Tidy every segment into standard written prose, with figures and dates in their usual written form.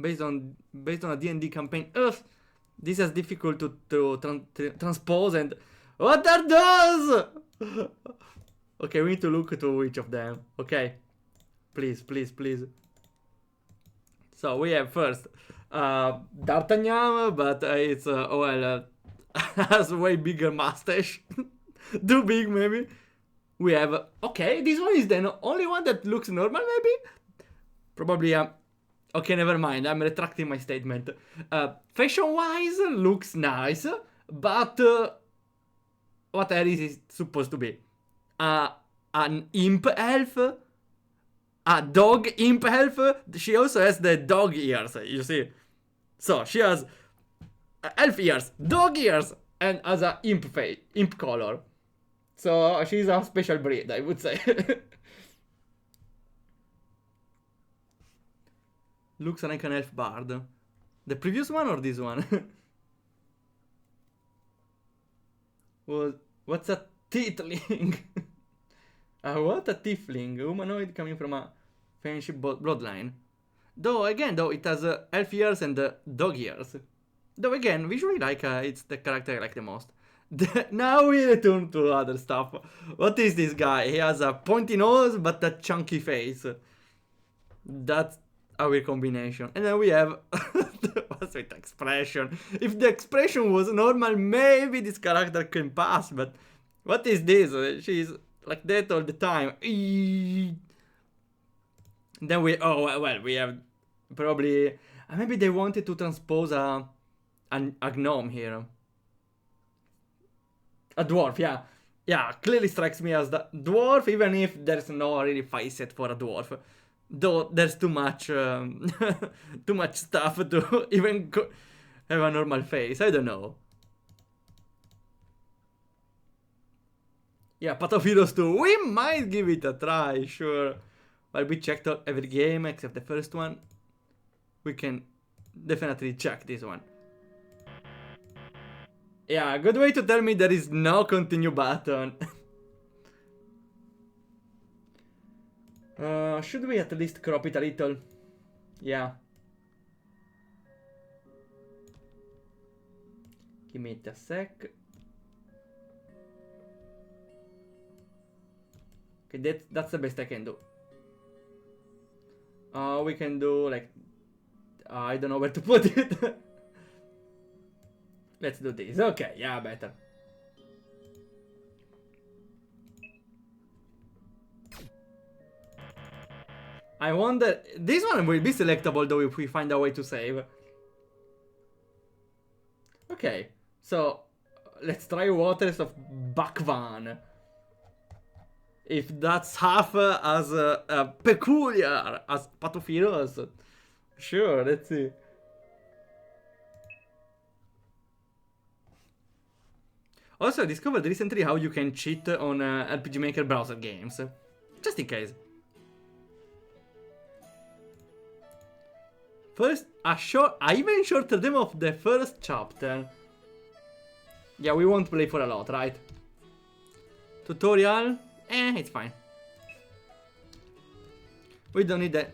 based on a D&D campaign. Ugh, this is difficult to transpose. And what are those? Okay, we need to look to each of them. Okay, please, please, please. So we have first D'Artagnan, but it's has way bigger mustache. Too big, maybe. We have okay. This one is the only one that looks normal, maybe. Probably okay, never mind. I'm retracting my statement. Fashion-wise, looks nice, but what Ares is supposed to be? An imp elf? A dog imp elf? She also has the dog ears, you see. So, she has elf ears, dog ears, and has a imp face, imp color. So, she's a special breed, I would say. Looks like an elf bard. The previous one or this one? What's a tiefling? What a tiefling? Humanoid coming from a friendship bloodline. Though it has elf ears and dog ears. Though again, visually it's the character I like the most. Now we return to other stuff. What is this guy? He has a pointy nose but a chunky face. That's a weird combination. And then we have what's with expression? If the expression was normal, maybe this character can pass, but what is this? She's like that all the time. Then we we have probably maybe they wanted to transpose a gnome here. A dwarf, yeah. Yeah, clearly strikes me as the dwarf, even if there's no really face set for a dwarf. Though there's too much too much stuff to even have a normal face. I don't know. Yeah, Path of Heroes 2. We might give it a try, sure. Well, we checked out every game except the first one. We can definitely check this one. Yeah, good way to tell me there is no continue button. Should we at least crop it a little? Yeah. Give me a sec. Okay, that's the best I can do. We can do like... I don't know where to put it. Let's do this. Okay, yeah, better. I wonder... This one will be selectable though if we find a way to save. Okay, so let's try Waters of Bachvanx. If that's half as peculiar as Path of Heroes. Sure, let's see. Also, I discovered recently how you can cheat on RPG Maker browser games. Just in case. First, a even shorter demo of the first chapter. Yeah, we won't play for a lot, right? Tutorial? It's fine. We don't need that.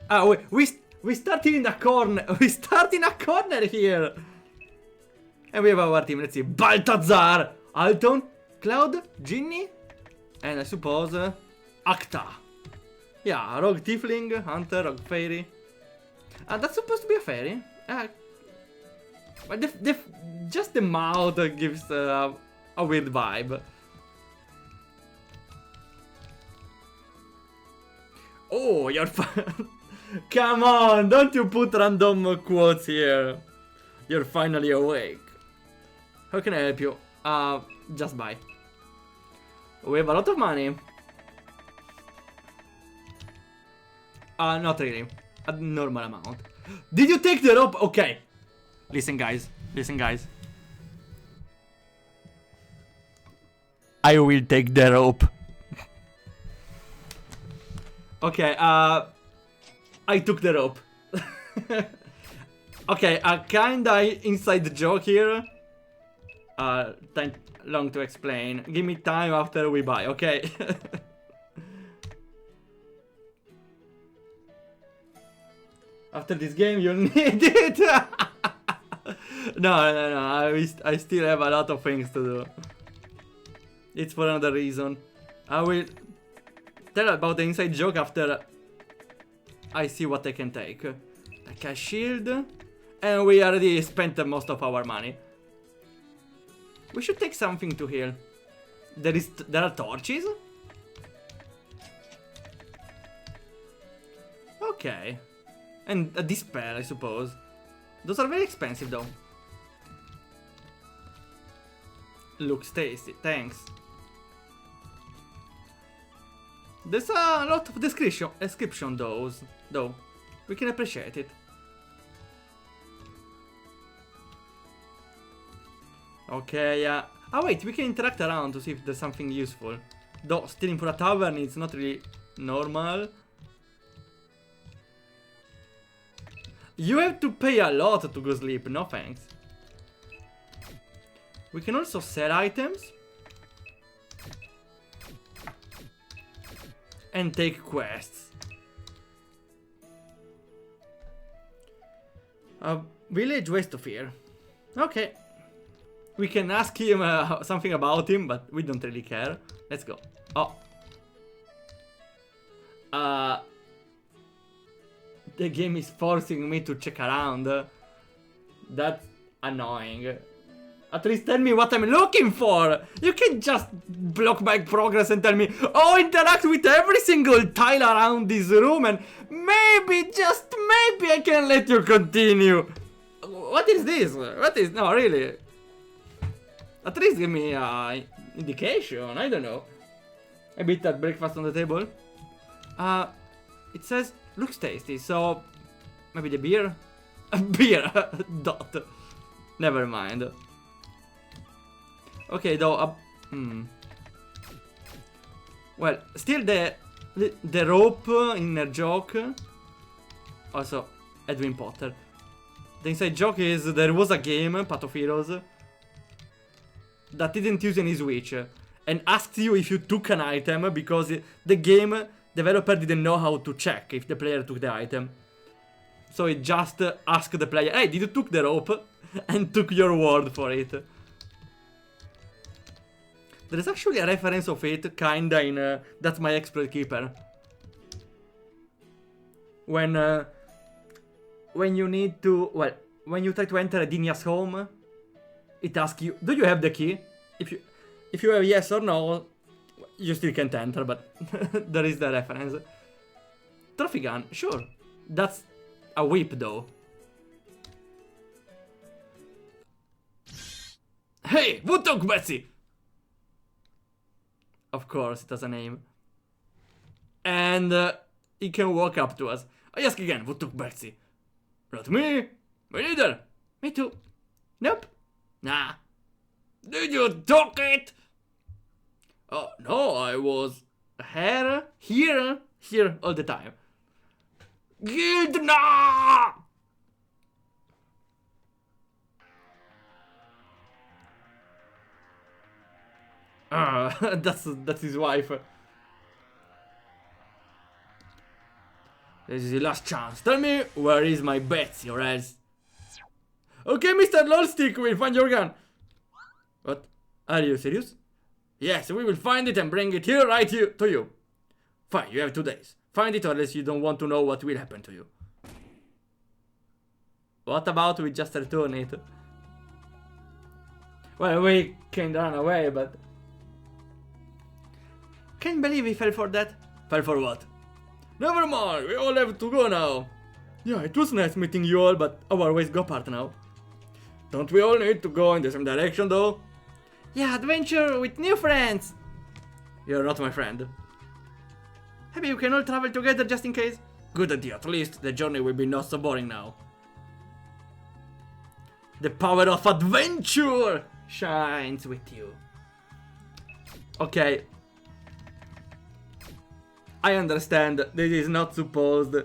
Ah, we started in a corner. We start in a corner here. And we have our team. Let's see. Balthazar, Alton, Cloud, Ginny, and I suppose Acta. Yeah, Rogue Tiefling, Hunter, Rogue Fairy. That's supposed to be a fairy. But just the mouth gives a weird vibe. Oh, you're fine. Come on, don't you put random quotes here. You're finally awake. How can I help you? Just buy. We have a lot of money. Not really. A normal amount. Did you take the rope? Okay. Listen, guys. Listen, guys. I will take the rope. Okay, I took the rope. Okay, kinda inside joke here. Long to explain. Give me time after we buy, okay? After this game, you'll need it. No. I still have a lot of things to do. It's for another reason. I will tell about the inside joke after I see what I can take. Like a shield. And we already spent most of our money. We should take something to heal. There are torches? Okay. And a dispel, I suppose. Those are very expensive though. Looks tasty, thanks. There's a lot of description though. We can appreciate it. Okay, yeah. Oh wait, we can interact around to see if there's something useful. Though stealing for a tavern is not really normal. You have to pay a lot to go sleep, no thanks. We can also sell items. And take quests. Village West of here. Okay. We can ask him something about him, but we don't really care. Let's go. Oh. The game is forcing me to check around. That's annoying. At least tell me what I'm looking for. You can just block my progress and tell me, oh, interact with every single tile around this room and maybe, just maybe I can let you continue. What is this? What is, no, really. At least give me an indication, I don't know. A bit of breakfast on the table. It says, looks tasty, so maybe the beer? Beer, dot. Never mind. Okay, though, well, still the rope inner joke. Also, Edwin Potter. The inside joke is there was a game, Path of Heroes, that didn't use any switch and asked you if you took an item because the game developer didn't know how to check if the player took the item. So it just asked the player, hey, did you took the rope? And took your word for it. There is actually a reference of it, kinda, in That's My Exploit Keeper. When you need to, well, when you try to enter Dinia's home, it asks you, do you have the key? If you have yes or no, you still can't enter, but there is the reference. Trophy gun, sure. That's a whip though. Hey, who took Betsy? Of course, it has a name. And he can walk up to us. I ask again, who took Betsy? Not me. Me neither. Me too. Nope. Nah. Did you took it? Oh, no, I was here all the time. Guild, nah! That's his wife. This is the last chance. Tell me, where is my Betsy or else? Okay, Mr. Lolstick, we'll find your gun. What? Are you serious? Yes, we will find it and bring it here right here to you. Fine, you have 2 days. Find it or else you don't want to know what will happen to you. What about we just return it? Well, we can run away, but... Can't believe we fell for that. Fell for what? Never mind, we all have to go now. Yeah, it was nice meeting you all, but our ways go apart now. Don't we all need to go in the same direction though? Yeah, adventure with new friends. You're not my friend. Maybe you can all travel together just in case? Good idea, at least the journey will be not so boring now. The power of adventure shines with you. Okay. I understand this is not supposed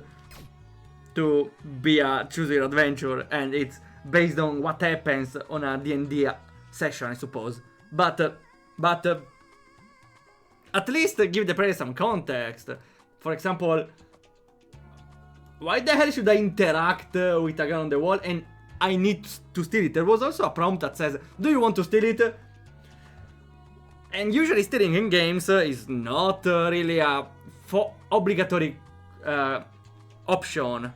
to be a choose your adventure and it's based on what happens on a D&D session, I suppose. But at least give the player some context. For example, why the hell should I interact with a gun on the wall and I need to steal it? There was also a prompt that says, do you want to steal it? And usually stealing in games is not really a obligatory option.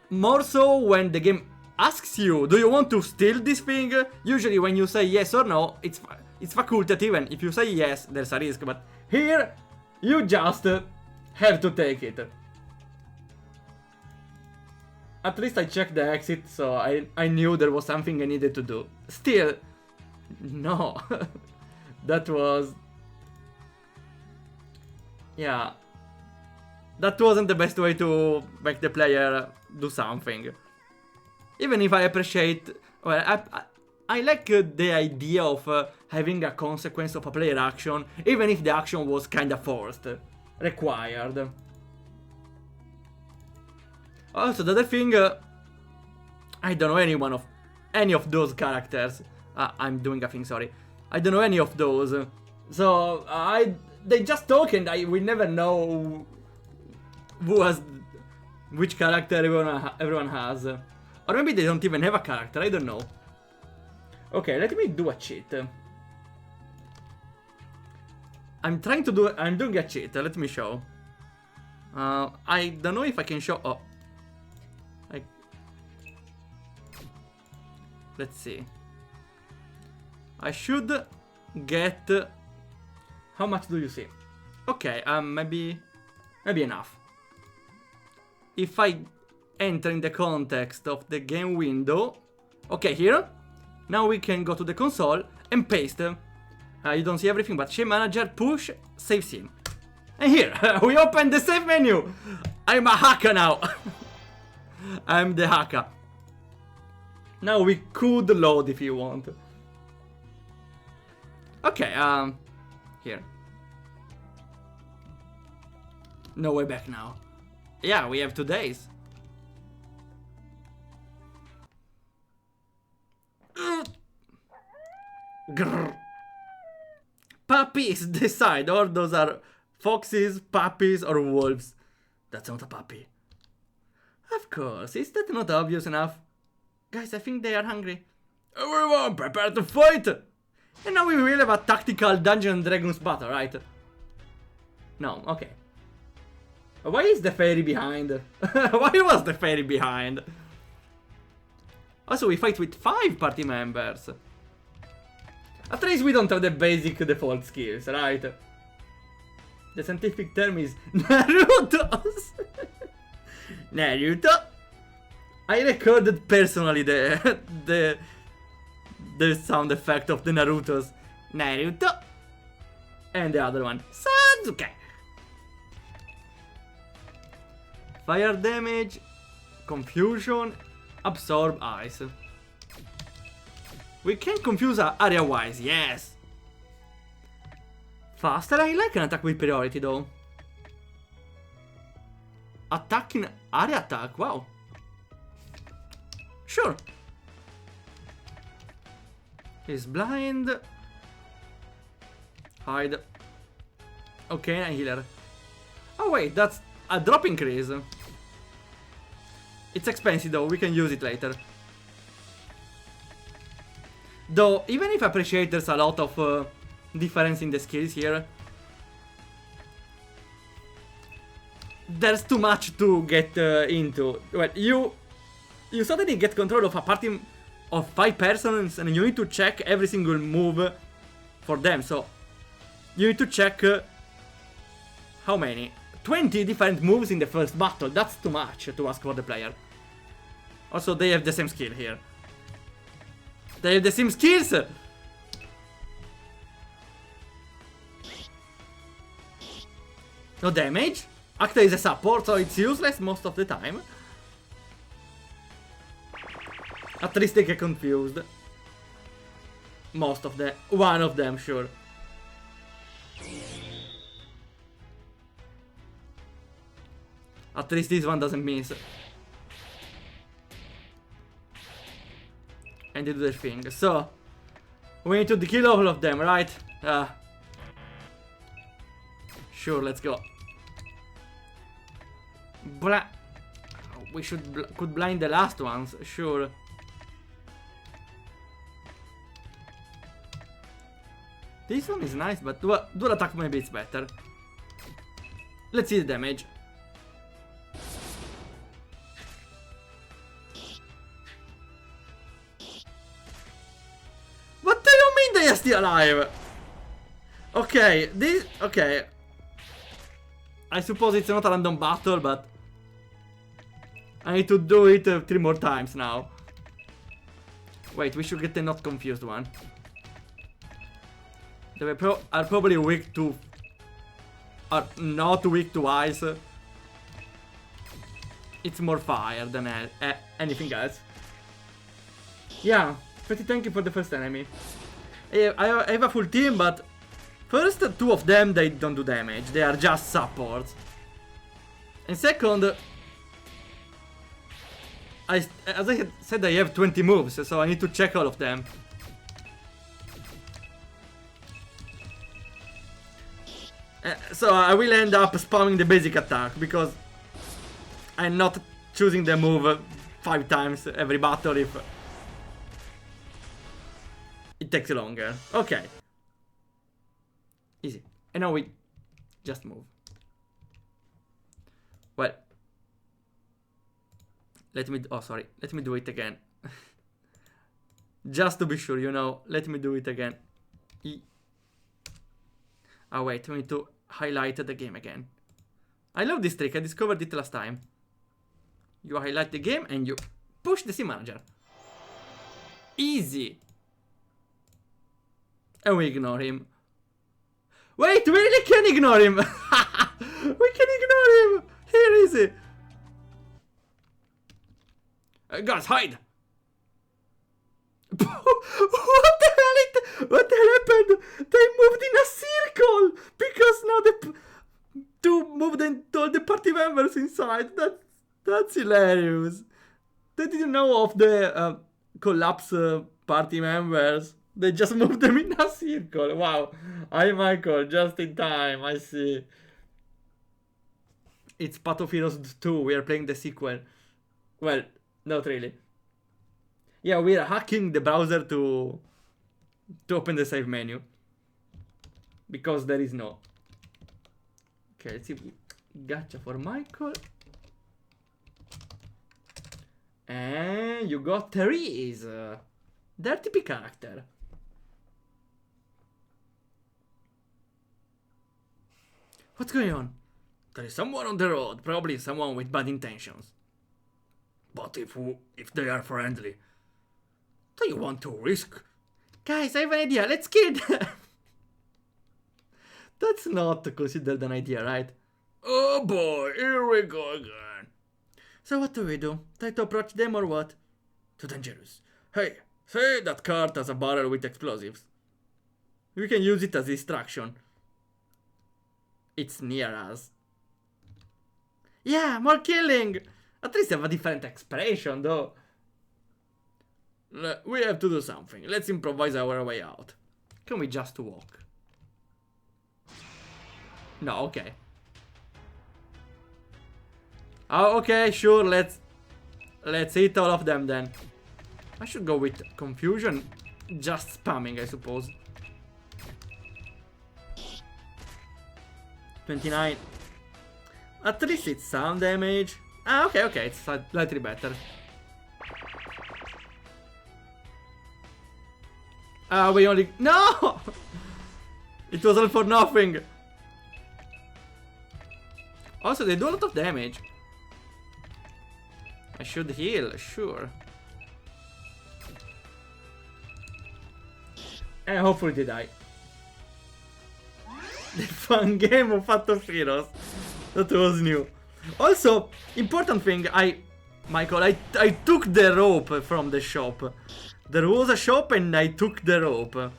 More so when the game asks you, do you want to steal this thing? Usually when you say yes or no, it's facultative, and if you say yes, there's a risk. But here, you just have to take it. At least I checked the exit, so I knew there was something I needed to do. Still, no. That was... yeah. That wasn't the best way to make the player do something. Even if I appreciate... well, I like the idea of having a consequence of a player action, even if the action was kinda forced, required. Also, the other thing, I don't know any of those characters. I'm doing a thing, sorry. I don't know any of those. So, they just talk and we never know which character everyone has. Or maybe they don't even have a character, I don't know. Okay, let me do a cheat. I'm doing a cheat, let me show. I don't know if I can show... oh. Let's see. I should get... how much do you see? Okay, maybe enough. If I enter in the context of the game window... okay, here. Now we can go to the console and paste. You don't see everything, but Shape Manager, push, save scene. And here, we open the save menu. I'm a hacker now. I'm the hacker. Now we could load if you want. Okay, here. No way back now. Yeah, we have 2 days. Grrr. Puppies, decide, or those are foxes, puppies, or wolves. That's not a puppy. Of course, is that not obvious enough? Guys, I think they are hungry. Everyone, prepare to fight! And now we will have a tactical Dungeons & Dragons battle, right? No, okay. Why is the fairy behind? Why was the fairy behind? Also, we fight with 5 party members. At least we don't have the basic default skills, right? The scientific term is Naruto's. Naruto. I recorded personally the sound effect of the Naruto's. Naruto. And the other one, Sasuke. Fire damage, confusion, absorb ice. We can confuse area-wise, yes. Faster, I like an attack with priority though. Attack in area attack, wow. Sure. He's blind. Hide. Okay, a healer. Oh wait, that's a drop increase. It's expensive though, we can use it later. Though, even if I appreciate there's a lot of difference in the skills here, there's too much to get into. Well, you suddenly get control of a party of 5 persons and you need to check every single move for them. So, you need to check how many? 20 different moves in the first battle. That's too much to ask for the player. Also, they have the same skill here. They have the same skills! No damage. Acta is a support, so it's useless most of the time. At least they get confused. Most of them. One of them, sure. At least this one doesn't miss. And they do their thing. So, we need to kill all of them, right? Sure, let's go. We could blind the last ones, sure. This one is nice, but dual attack maybe it's better. Let's see the damage. What do you mean they are still alive? Okay, okay. I suppose it's not a random battle, but I need to do it 3 more times now. Wait, we should get the not confused one. They are probably weak to... Are not weak to ice. It's more fire than anything else. Yeah, pretty tanky for the first enemy. I have a full team, but... First, 2 of them, they don't do damage. They are just supports. And second... as I said, I have 20 moves, so I need to check all of them. So I will end up spamming the basic attack, because I'm not choosing the move 5 times every battle if it takes longer. Okay. Easy. And now we just move. Well. Let me do it again. Just to be sure, you know, let me do it again. Oh wait, we need to highlight the game again. I love this trick, I discovered it last time. You highlight the game and you push the sim manager. Easy. And we ignore him. Wait, we really can ignore him. We can ignore him. Here is it. Guys, hide. What the hell happened? They moved in a circle because now the two moved all the party members inside. That's hilarious. They didn't know of the collapse party members. They just moved them in a circle. Wow. Hi Michael, just in time. I see. It's Path of Heroes 2. We are playing the sequel. Well, not really. Yeah, we are hacking the browser to open the save menu. Because there is no. Okay, let's see. Gacha for Michael. And you got Therese. Dirty P character. What's going on? There is someone on the road, probably someone with bad intentions. But if they are friendly, do you want to risk? Guys, I have an idea, let's kill them! That's not considered an idea, right? Oh boy, here we go again. So what do we do? Try to approach them or what? Too dangerous. Hey, say that cart has a barrel with explosives. We can use it as distraction. It's near us. Yeah, more killing! At least have a different expression, though. We have to do something. Let's improvise our way out. Can we just walk? No, okay. Oh, okay, sure, let's hit all of them then. I should go with confusion. Just spamming, I suppose. 29. At least it's some damage. Ah, okay, okay, it's slightly better. We only... No! It was all for nothing. Also, they do a lot of damage. I should heal, sure. And hopefully they die. The fun game of Path of Heroes. That was new. Also, important thing, Michael, I took the rope from the shop. There was a shop and I took the rope.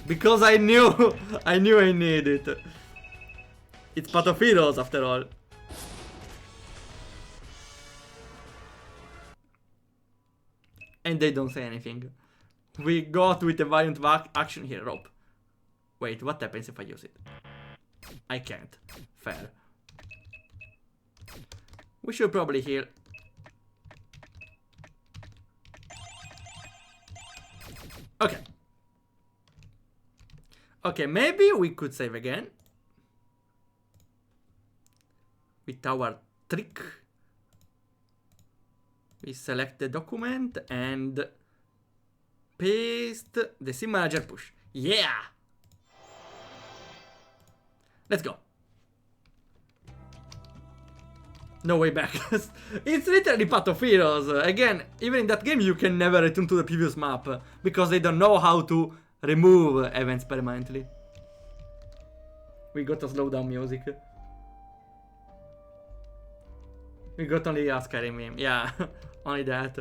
Because I knew I needed it. It's Path of Heroes after all. And they don't say anything. We got with a violent action here, rope. Wait, what happens if I use it? I can't. Fair. We should probably heal. Okay. Okay, maybe we could save again. With our trick. We select the document and paste the sim manager push. Yeah! Let's go. No way back. It's literally Path of Heroes. Again, even in that game you can never return to the previous map because they don't know how to remove events permanently. We got a slowdown music. We got only a Skyrim meme. Yeah, only that.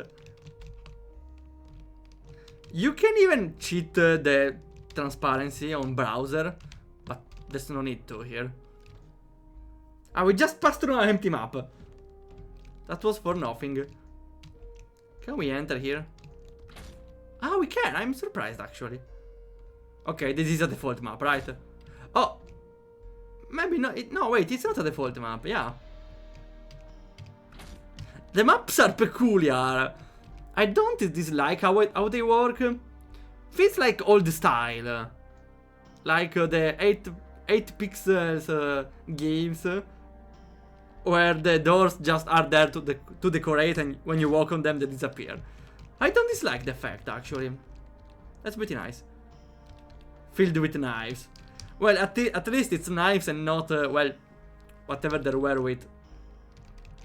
You can even cheat the transparency on browser, but there's no need to here. Ah, we just passed through an empty map. That was for nothing. Can we enter here? Ah, we can. I'm surprised, actually. Okay, this is a default map, right? Oh. Maybe not. No, wait, it's not a default map. Yeah. The maps are peculiar. I don't dislike how they work. Feels like old style. Like the 8 pixels games. Where the doors just are there to decorate, and when you walk on them they disappear. I don't dislike the effect, actually. That's pretty nice. Filled with knives. Well, at least it's knives and not, well, whatever there were with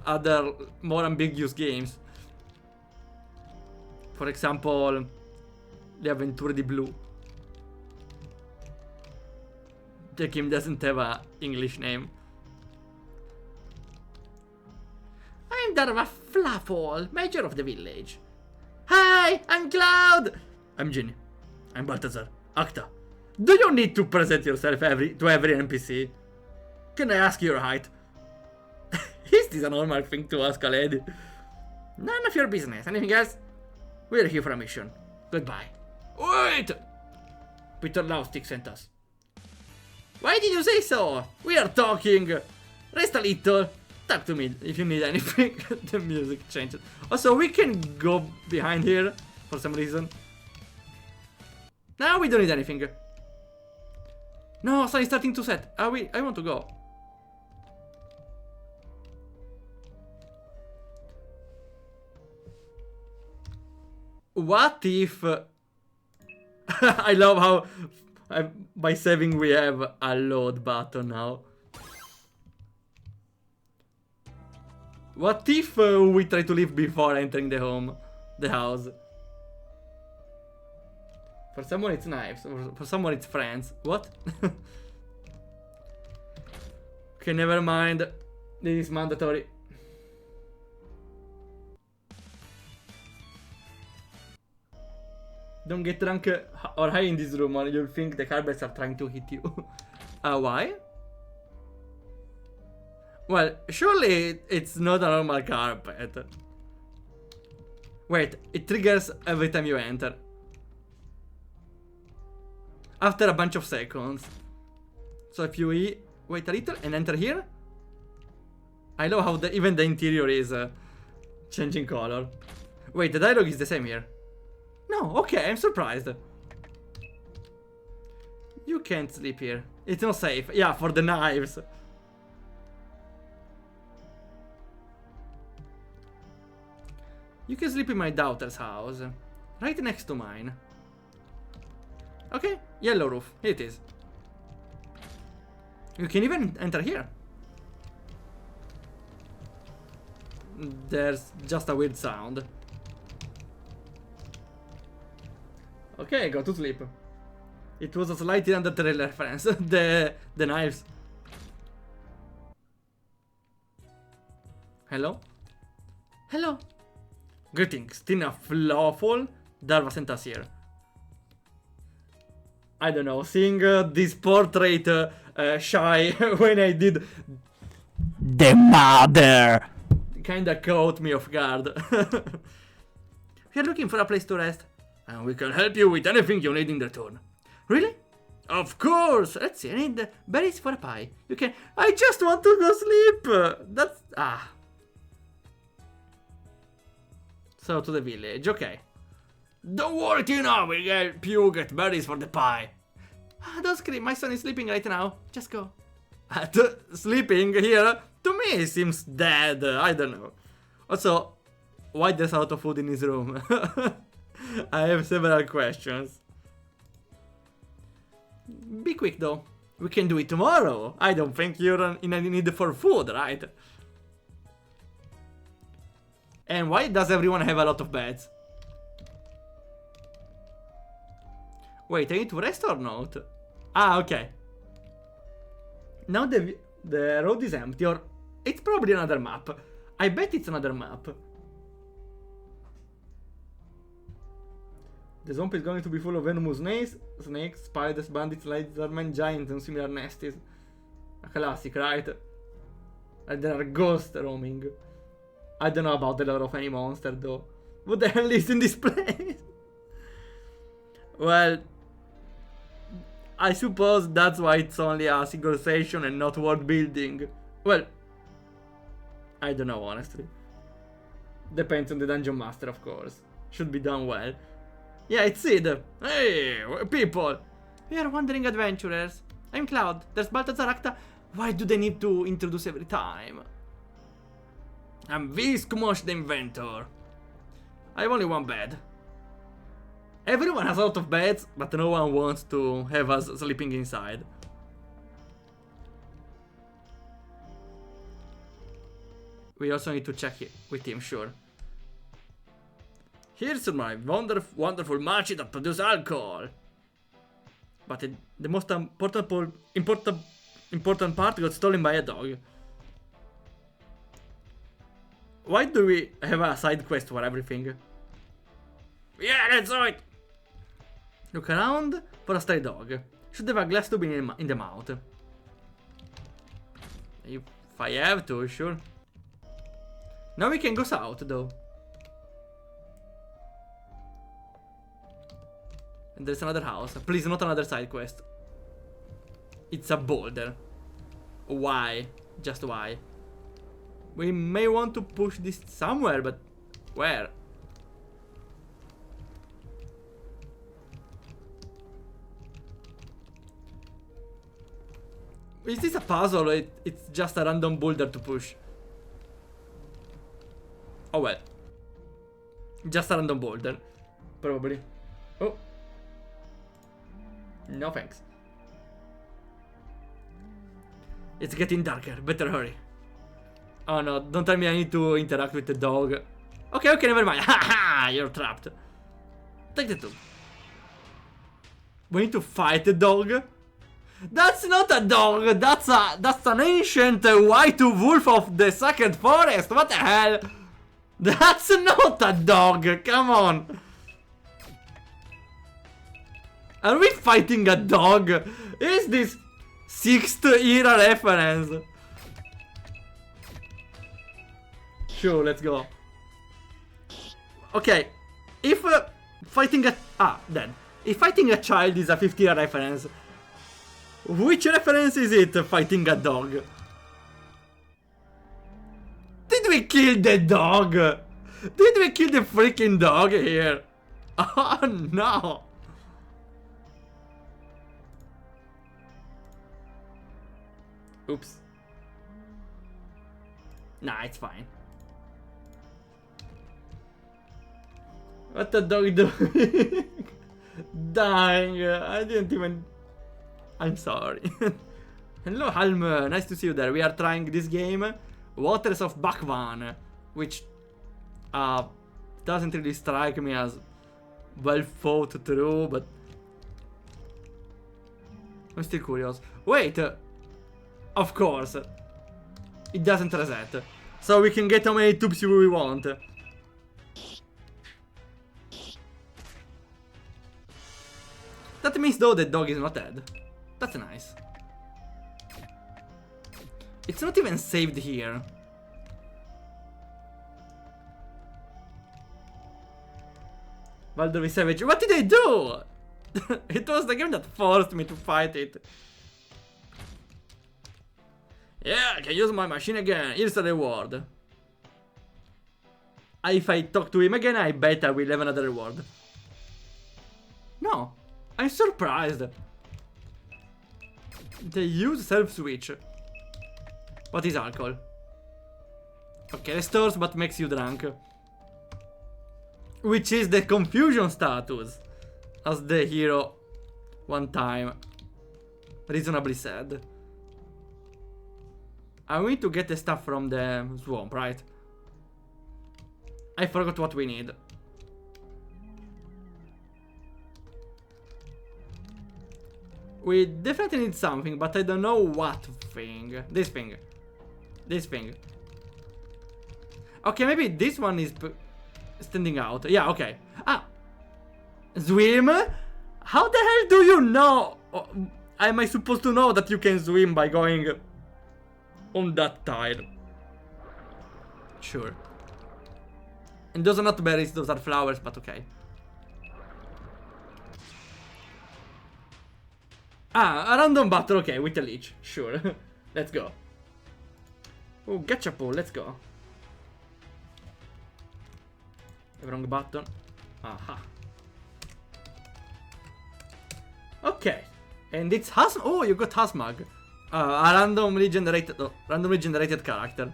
other more ambiguous games. For example, Le Avventure di Blue. The game doesn't have an English name. I'm Darva Flaffle, Major of the village. Hi, I'm Cloud! I'm Ginny. I'm Balthazar. Acta. Do you need to present yourself to every NPC? Can I ask your height? Is this a normal thing to ask a lady? None of your business. Anything else? We're here for a mission. Goodbye. Wait! Peter Laustic sent us. Why did you say so? We are talking. Rest a little. Talk to me if you need anything. The music changes. Also, we can go behind here for some reason. Now we don't need anything. No, sun is starting to set. I want to go. What if... I love how by saving we have a load button now. What if we try to leave before entering the house? For someone it's knives, for someone it's friends. What? Okay, never mind. This is mandatory. Don't get drunk or high in this room or you'll think the carpets are trying to hit you. Why? Well, surely it's not a normal carpet. Wait, it triggers every time you enter. After a bunch of seconds. So if you wait a little and enter here. I love how even the interior is changing color. Wait, the dialogue is the same here. No, okay, I'm surprised. You can't sleep here. It's not safe. Yeah, for the knives. You can sleep in my daughter's house. Right next to mine. Okay, yellow roof. Here it is. You can even enter here. There's just a weird sound. Okay, go to sleep. It was a slightly under the reference. the knives. Hello? Hello. Greetings, Tina Flawful. Darva sent us here. I don't know, seeing this portrait shy when I did the mother kinda caught me off guard. We're looking for a place to rest, and we can help you with anything you need in return. Really? Of course! Let's see, I need berries for a pie. You can... I just want to go sleep! That's... So to the village, okay. Don't worry, Tina, we'll help you get berries for the pie. Don't scream, my son is sleeping right now. Just go. Sleeping here? To me, he seems dead. I don't know. Also, why there's a lot of food in his room? I have several questions. Be quick though. We can do it tomorrow. I don't think you're in any need for food, right? And why does everyone have a lot of beds? Wait, I need to rest or not? Ah, okay. Now the road is empty, or it's probably another map. I bet it's another map. The swamp is going to be full of venomous snakes, spiders, bandits, lizardmen, giants, and similar nasties. A classic, right? And there are ghosts roaming. I don't know about the lore of any monster, though. What the hell is in this place? Well, I suppose that's why it's only a single session and not world building. Well, I don't know, honestly. Depends on the dungeon master, of course. Should be done well. Yeah, it's Sid. Hey, people. We are wandering adventurers. I'm Cloud. There's Balthazar Acta. Why do they need to introduce every time? I'm Viskumosh the inventor. I have only one bed. Everyone has a lot of beds, but no one wants to have us sleeping inside. We also need to check it with him, sure. Here's my wonderful machine that produces alcohol. But the most important part got stolen by a dog. Why do we have a side quest for everything? Yeah, that's right! Look around for a stray dog. Should have a glass tube in the mouth. If I have to, sure. Now we can go south, though. And there's another house. Please, not another side quest. It's a boulder. Why? Just why? We may want to push this somewhere, but where? Is this a puzzle or it's just a random boulder to push? Oh well. Just a random boulder. Probably. Oh. No thanks. It's getting darker. Better hurry. Oh no, don't tell me I need to interact with the dog. Okay, never mind. Haha, you're trapped. Take the tube. We need to fight the dog? That's not a dog, that's an ancient white wolf of the Sacred Forest. What the hell? That's not a dog, come on. Are we fighting a dog? Is this 6th era reference? Sure, let's go. Okay, if fighting a... dead. If fighting a child is a 5th era reference, which reference is it, fighting a dog? Did we kill the dog? Did we kill the freaking dog here? Oh no! Oops. Nah, it's fine. What the dog doing? Dying. I didn't even... I'm sorry. Hello, Halm. Nice to see you there. We are trying this game, Waters of Bachvanx, which doesn't really strike me as well thought through, but I'm still curious. Wait, of course, it doesn't reset, so we can get how many tubes we want. That means though the dog is not dead. That's nice. It's not even saved here. Waldorf is savage. What did I do? It was the game that forced me to fight it. Yeah, I can use my machine again. Here's the reward. If I talk to him again, I bet I will have another reward. No, I'm surprised. They use self-switch. What is alcohol? Okay, restores but makes you drunk. Which is the confusion status. As the hero one time reasonably said. I need to get the stuff from the swamp, right? I forgot what we need. We definitely need something, but I don't know what thing. This thing. This thing. Okay, maybe this one is standing out. Yeah, okay. Ah! Swim? How the hell do you know? Am I supposed to know that you can swim by going on that tile? Sure. And those are not berries, those are flowers, but okay. Ah, a random battle, okay, with a leech. Sure. Let's go. Oh, gachapon, let's go. Wrong button. Aha. Okay. And it's Has. Oh, you got Hasmag. A randomly generated character.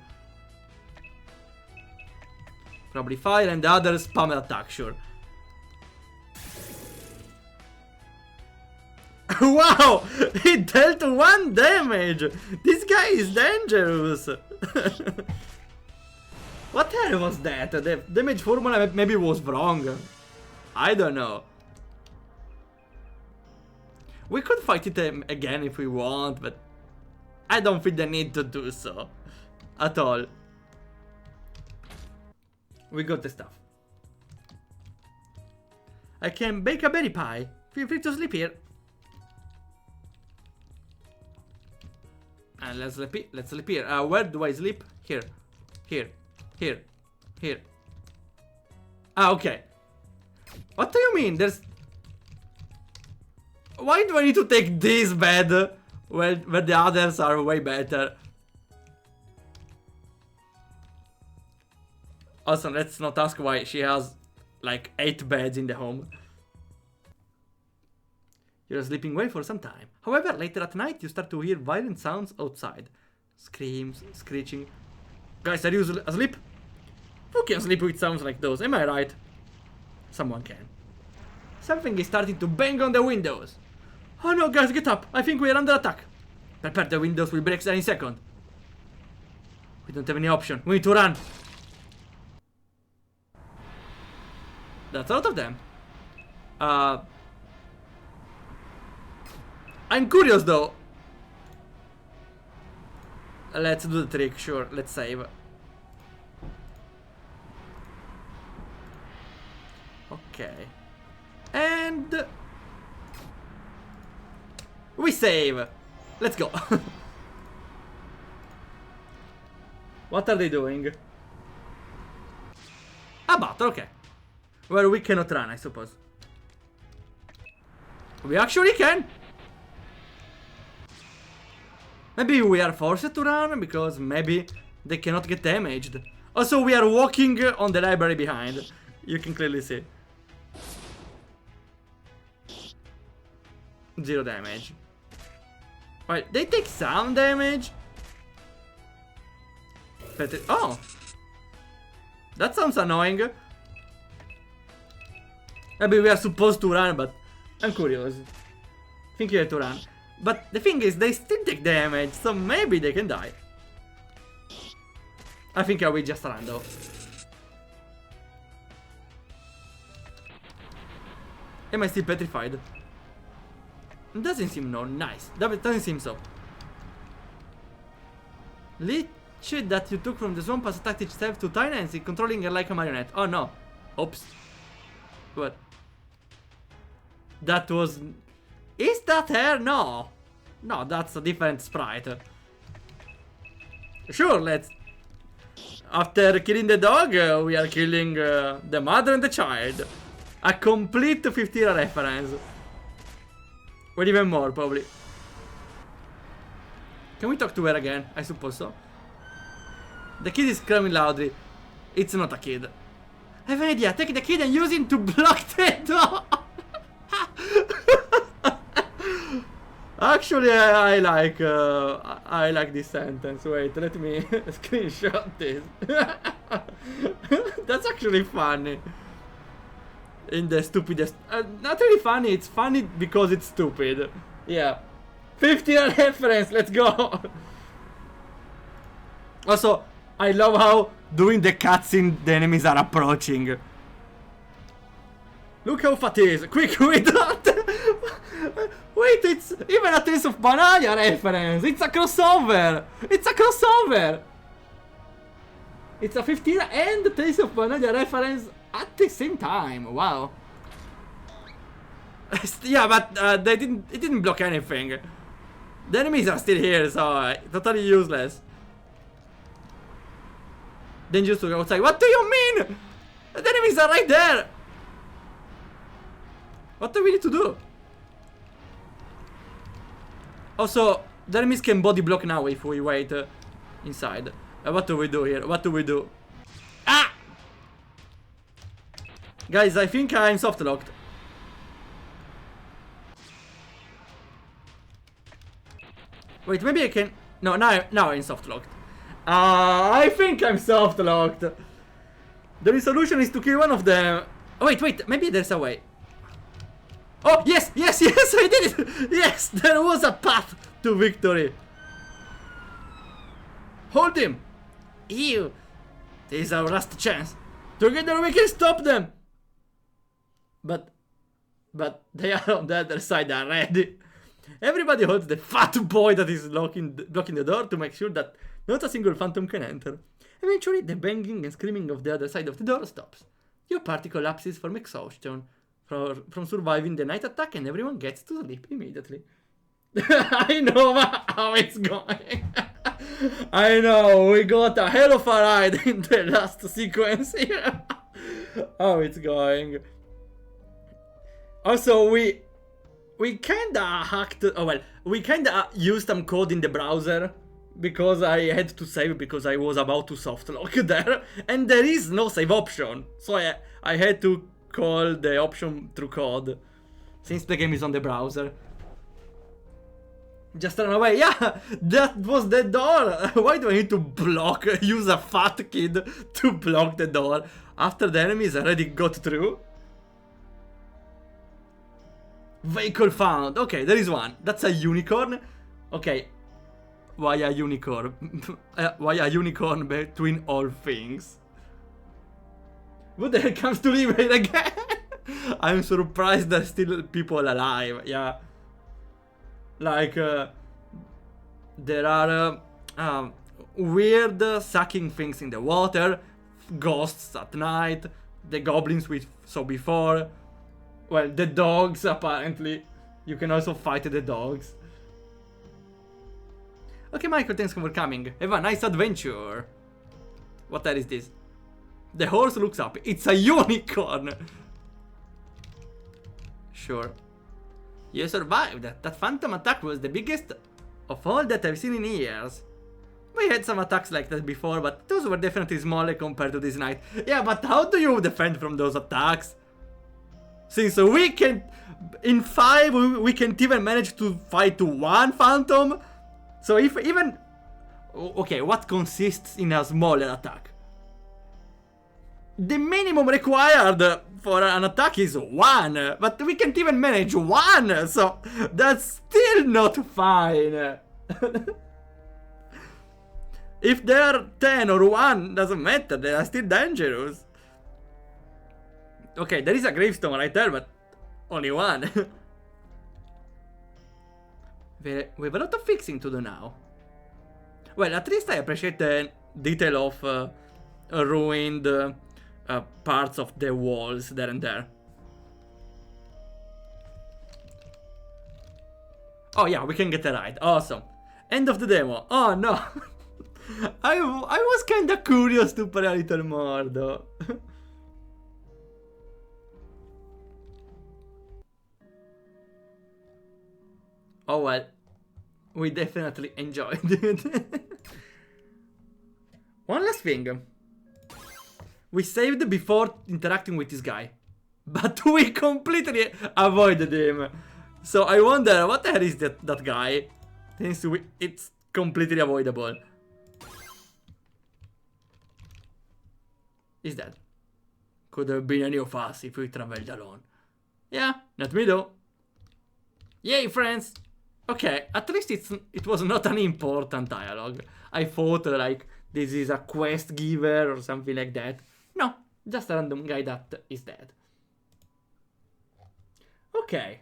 Probably fire and the other spam attack, sure. Wow! He dealt 1 damage! This guy is dangerous! What the hell was that? The damage formula maybe was wrong. I don't know. We could fight it again if we want, but I don't feel the need to do so. At all. We got the stuff. I can bake a berry pie. Feel free to sleep here. And let's sleep here. Where do I sleep? Here. Here. Here. Here. Ah, okay. What do you mean? There's... Why do I need to take this bed where the others are way better? Also, let's not ask why she has like 8 beds in the home. You're sleeping well for some time. However, later at night, you start to hear violent sounds outside. Screams, screeching. Guys, are you asleep? Who can sleep with sounds like those? Am I right? Someone can. Something is starting to bang on the windows. Oh no, guys, get up. I think we are under attack. Prepare, the windows will break any second. We don't have any option. We need to run. That's a lot of them. I'm curious though. Let's do the trick, sure. Let's save. Okay. And we save. Let's go. What are they doing? A battle, okay. Where we cannot run, I suppose. We actually can. Maybe we are forced to run because maybe they cannot get damaged. Also, we are walking on the library behind. You can clearly see. 0 damage. Right, they take some damage. But oh! That sounds annoying. Maybe we are supposed to run, but I'm curious. I think you have to run. But the thing is, they still take damage, so maybe they can die. I think I will just run though. Am I still petrified? Doesn't seem no nice. Doesn't seem so. Leech that you took from the swamp has attacked itself to Tina and is controlling her like a marionette. Oh no. Oops. What? That was... Is that her? No. No, that's a different sprite. Sure, let's... After killing the dog, we are killing the mother and the child. A complete 50-year reference. Or even more, probably. Can we talk to her again? I suppose so. The kid is screaming loudly. It's not a kid. I have an idea. Take the kid and use him to block the door. Actually, I like this sentence. Wait, let me screenshot this. That's actually funny. In the stupidest, not really funny. It's funny because it's stupid. Yeah, 50-year reference. Let's go. Also, I love how during the cutscene the enemies are approaching. Look how fat he is. Quick, we don't. Wait, it's even a Tales of Banana reference. It's a crossover. It's a crossover. It's a 15 and Tales of Banana reference at the same time. Wow. Yeah, but it didn't block anything. The enemies are still here, so totally useless. Dangerous to go outside. What do you mean? The enemies are right there. What do we need to do? Also, the enemies can body block now if we wait inside. What do we do here? What do we do? Ah! Guys, I think I'm soft locked. Wait, maybe I can... No, now I'm soft locked. I think I'm soft locked. The solution is to kill one of them. Oh, wait, maybe there's a way. Oh, yes, I did it! Yes, there was a path to victory. Hold him! Ew! This is our last chance. Together we can stop them! But they are on the other side already. Everybody holds the fat boy that is blocking the door to make sure that not a single phantom can enter. Eventually, the banging and screaming of the other side of the door stops. Your party collapses from exhaustion. From surviving the night attack, and everyone gets to sleep immediately. I know how it's going. I know, we got a hell of a ride in the last sequence here. How it's going. Also, we kinda hacked, we kinda used some code in the browser because I had to save because I was about to softlock there, and there is no save option, so I had to call the option through code since the game is on the browser. Just run away. Yeah, that was the door. Why do I need to use a fat kid to block the door after the enemies already got through? Vehicle found. Okay, there is one. That's a unicorn. Okay, why a unicorn? Why a unicorn between all things? What the hell comes to live here again? I'm surprised there's still people alive. Yeah. Like, there are weird sucking things in the water, ghosts at night, the goblins we saw before. Well, the dogs, apparently. You can also fight the dogs. Okay, Michael, thanks for coming. Have a nice adventure. What the hell is this? The horse looks up. It's a unicorn. Sure. You survived. That phantom attack was the biggest of all that I've seen in years. We had some attacks like that before, but those were definitely smaller compared to this night. Yeah, but how do you defend from those attacks? Since we can... In 5, we can't even manage to fight one phantom. So if even... Okay, what consists in a smaller attack? The minimum required for an attack is 1, but we can't even manage 1, so that's still not fine. If they're 10 or 1, doesn't matter, they are still dangerous. Okay, there is a gravestone right there, but only 1. We have a lot of fixing to do now. Well, at least I appreciate the detail of ruined parts of the walls there and there. Oh yeah, we can get a ride. Awesome. End of the demo. Oh no. I was kinda curious to play a little more though. Oh well. We definitely enjoyed it. One last thing. We saved before interacting with this guy. But we completely avoided him. So I wonder, what the hell is that guy? Since it's completely avoidable. He's dead. Could have been any of us if we traveled alone. Yeah, not me though. Yay, friends! Okay, at least it was not an important dialogue. I thought like this is a quest giver or something like that. No, just a random guy that is dead. Okay.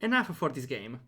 Enough for this game.